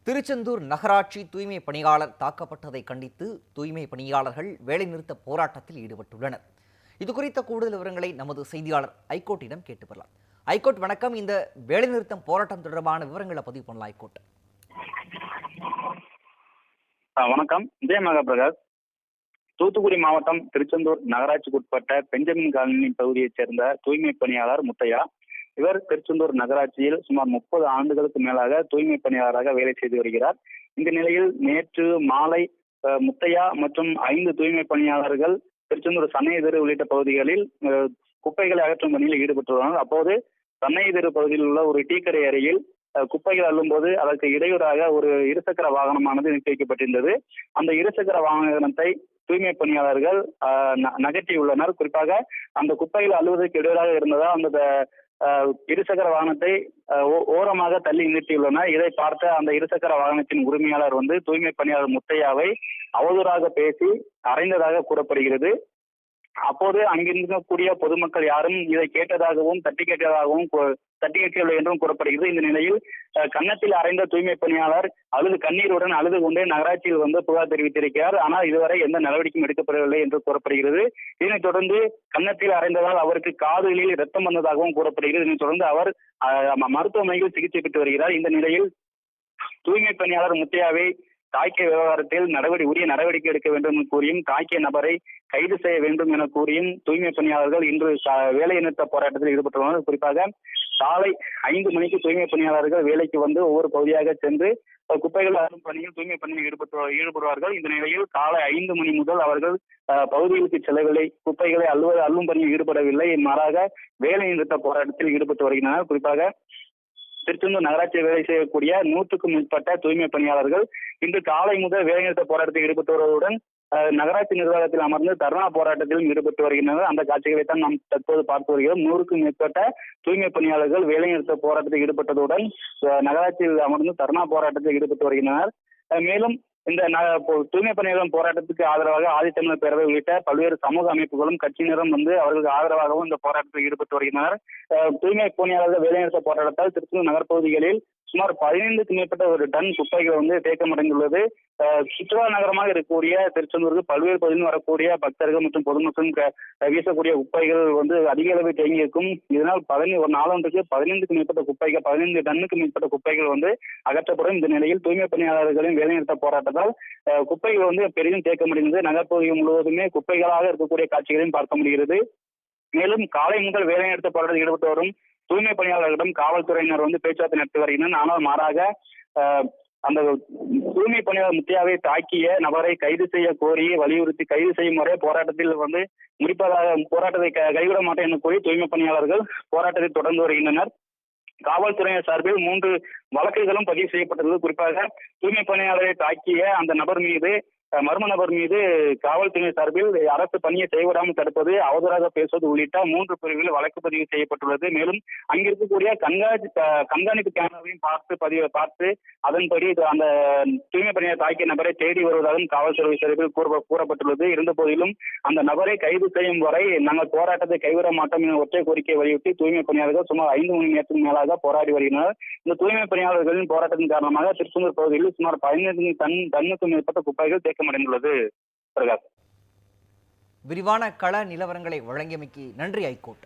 திருச்செந்தூர் நகராட்சி தூய்மை பணியாளர் தாக்கப்பட்டதை கண்டித்து தூய்மை பணியாளர்கள் வேலைநிறுத்த போராட்டத்தில் ஈடுபட்டுள்ளனர். இது குறித்த கூடுதல் விவரங்களை நமது செய்தியாளர் ஐகோட்டிடம் கேட்டு பெறலாம். ஐகோட் வணக்கம். இந்த வேலைநிறுத்தம் போராட்டம் தொடர்பான விவரங்களை பதிவு பண்ணலாம். ஐகோட் வணக்கம். விஜயமாக பிரகாஷ். தூத்துக்குடி மாவட்டம் திருச்செந்தூர் நகராட்சிக்குட்பட்ட பெஞ்சமின் காலனி பகுதியைச் சேர்ந்த தூய்மை பணியாளர் முத்தையா. இவர் திருச்செந்தூர் நகராட்சியில் சுமார் 30 ஆண்டுகளுக்கு மேலாக தூய்மை பணியாளராக வேலை செய்து வருகிறார். இந்த நிலையில் நேற்று மாலை முத்தையா மற்றும் 5 தூய்மை பணியாளர்கள் திருச்செந்தூர் சன்னை தெரு உள்ளிட்ட பகுதிகளில் குப்பைகளை அகற்றும் பணியில் ஈடுபட்டுள்ளனர். அப்போது சன்னை தெரு பகுதியில் உள்ள ஒரு டீக்கடை அருகில் குப்பைகள் அள்ளும் போது அதற்கு இடையூறாக ஒரு இருசக்கர வாகனமானது நிறுத்தி வைக்கப்பட்டிருந்தது. அந்த இருசக்கர வாகனத்தை தூய்மை பணியாளர்கள் நகர்த்தியுள்ளனர். குறிப்பாக அந்த குப்பைகள் அள்ளுவதற்கு இடையூறாக இருந்ததால் அந்த இருசக்கர வாகனத்தை ஓரமாக தள்ளி நிறுத்தியுள்ளனர். இதை பார்த்த அந்த இருசக்கர வாகனத்தின் உரிமையாளர் தூய்மை பணியாளர் முத்தையாவை அவதூறாக பேசி அறைந்ததாக கூறப்படுகிறது. அப்போது அங்கிருக்கக்கூடிய பொதுமக்கள் யாரும் இதை கேட்டதாகவும் தட்டி கேட்கவில்லை என்றும் கூறப்படுகிறது. இந்த நிலையில் கன்னத்தில் அறைந்த தூய்மை பணியாளர் கண்ணீருடன் அழுது கொண்டே நகராட்சியில் புகார் தெரிவித்திருக்கிறார். ஆனால் இதுவரை எந்த நடவடிக்கையும் எடுக்கப்படவில்லை என்று கூறப்படுகிறது. இதனைத் தொடர்ந்து கன்னத்தில் அறைந்ததால் அவருக்கு காதுகளில் ரத்தம் வந்ததாகவும் கூறப்படுகிறது. இதனைத் தொடர்ந்து அவர் மருத்துவமனையில் சிகிச்சை பெற்று வருகிறார். இந்த நிலையில் தூய்மை பணியாளர் முத்தையாவை தாக்கிய விவகாரத்தில் உரிய நடவடிக்கை எடுக்க வேண்டும் என கூறியும் தாக்கிய நபரை கைது செய்ய வேண்டும் என கூறியும் தூய்மை பணியாளர்கள் இன்று வேலை நிறுத்த போராட்டத்தில் ஈடுபட்டுள்ளனர். குறிப்பாக காலை 5 மணிக்கு தூய்மை பணியாளர்கள் வேலைக்கு ஒவ்வொரு பகுதியாக சென்று குப்பைகள் அள்ளும் பணியில் தூய்மை பணியில் ஈடுபடுவார்கள். இந்த நிலையில் காலை 5 மணி முதல் அவர்கள் பகுதிகளுக்கு செல்லவில்லை, குப்பைகளை அள்ளும் பணியில் ஈடுபடவில்லை. மாறாக வேலை நிறுத்த போராட்டத்தில் ஈடுபட்டு வருகின்றனர். குறிப்பாக திருச்செந்தூர் நகராட்சியில் வேலை செய்யக்கூடிய 100க்கும் மேற்பட்ட தூய்மை பணியாளர்கள் இன்று காலை முதல் வேலைநிறுத்த போராட்டத்தில் ஈடுபட்டு வருவதுடன் நகராட்சி நிர்வாகத்தில் அமர்ந்து தர்ணா போராட்டத்திலும் ஈடுபட்டு வருகின்றனர். அந்த காட்சிகளை தான் நாம் தற்போது பார்த்து வருகிறோம். 100க்கும் மேற்பட்ட தூய்மை பணியாளர்கள் வேலைநிறுத்த போராட்டத்தில் ஈடுபட்டதுடன் நகராட்சியில் அமர்ந்து தர்ணா போராட்டத்தில் ஈடுபட்டு வருகின்றனர். மேலும் இந்த தூய்மை பணியாளர் போராட்டத்துக்கு ஆதரவாக ஆதித்தமிழர் பேரவை உள்ளிட்ட பல்வேறு சமூக அமைப்புகளும் கட்சியினரும் அவர்களுக்கு ஆதரவாகவும் இந்த போராட்டத்தில் ஈடுபட்டு வருகின்றனர். தூய்மை பணியாளர்கள் வேலைநிறுத்த போராட்டத்தால் திருச்செந்தூர் நகர்ப்பகுதிகளில் சுமார் 15க்கும் மேற்பட்ட ஒரு டன் குப்பைகள் தேக்கமடைந்துள்ளது. சுற்றுலா நகரமாக இருக்கக்கூடிய திருச்செந்தூருக்கு பல்வேறு பகுதியில் வரக்கூடிய பக்தர்கள் மற்றும் பொதுமக்களும் வீசக்கூடிய குப்பைகள் அதிக அளவில் தேங்கி இருக்கும். இதனால் ஒரு நாளொன்றுக்கு 15க்கும் மேற்பட்ட குப்பைகள் 15 டன்னுக்கு மேற்பட்ட குப்பைகள் அகற்றப்படும். இந்த நிலையில் தூய்மை பணியாளர்களின் வேலைநிறுத்த போராட்டத்தால் குப்பைகள் பெரிதும் தேக்கமடைந்தது. நகர்ப்பகுதி முழுவதுமே குப்பைகளாக இருக்கக்கூடிய காட்சிகளையும் பார்க்க முடிகிறது. மேலும் காலை முதல் வேலைநிறுத்த போராட்டத்தில் ஈடுபட்டு வரும் தூய்மை பணியாளர்களிடம் காவல்துறையினர் பேச்சுவார்த்தை நடத்தி வருகின்றனர். ஆனால் மாறாக அந்த தூய்மை பணியாளர் முத்தையாவை தாக்கிய நபரை கைது செய்ய கோரி வலியுறுத்தி கைது செய்யும் வரை போராட்டத்தில் முடிப்பதாக போராட்டத்தை கைவிட மாட்டேன் என கூறி தூய்மை பணியாளர்கள் போராட்டத்தை தொடர்ந்து வருகின்றனர். காவல்துறையினர் சார்பில் 3 வழக்குகளும் பதிவு செய்யப்பட்டுள்ளது. குறிப்பாக தூய்மை பணியாளரை தாக்கிய அந்த மர்ம நபர் மீது காவல்துறை சார்பில் அரசு பணியை செய்விடாமல் தடுப்பது, அவதூறாக பேசுவது உள்ளிட்ட 3 பிரிவுகளில் வழக்கு பதிவு செய்யப்பட்டுள்ளது. மேலும் அங்கிருக்கக்கூடிய கண்காணிப்பு கேமராவையும் பார்த்து அதன்படி அந்த தூய்மை பணியாளர் தாக்கிய நபரை தேடி வருவதாகவும் காவல்துறை சார்பில் கூறப்பட்டுள்ளது. இருந்த போதிலும் அந்த நபரை கைது செய்யும் வரை நாங்கள் போராட்டத்தை கைவிட மாட்டோம் என ஒற்றை கோரிக்கை வலியுறுத்தி தூய்மை பணியாளர்கள் சுமார் 5 மணி நேரத்துக்கு மேலாக போராடி வருகின்றனர். இந்த தூய்மை பணியாளர்களின் போராட்டத்தின் காரணமாக திருச்செந்தூர் பகுதியில் சுமார் 15 டன்னுக்கும் மேற்பட்ட குப்பைகள் தேக்கமடைந்துள்ளது. பிரகாஷ், விரிவான கள நிலவரங்களை வழங்கியமைக்கு நன்றி ஐகோட்.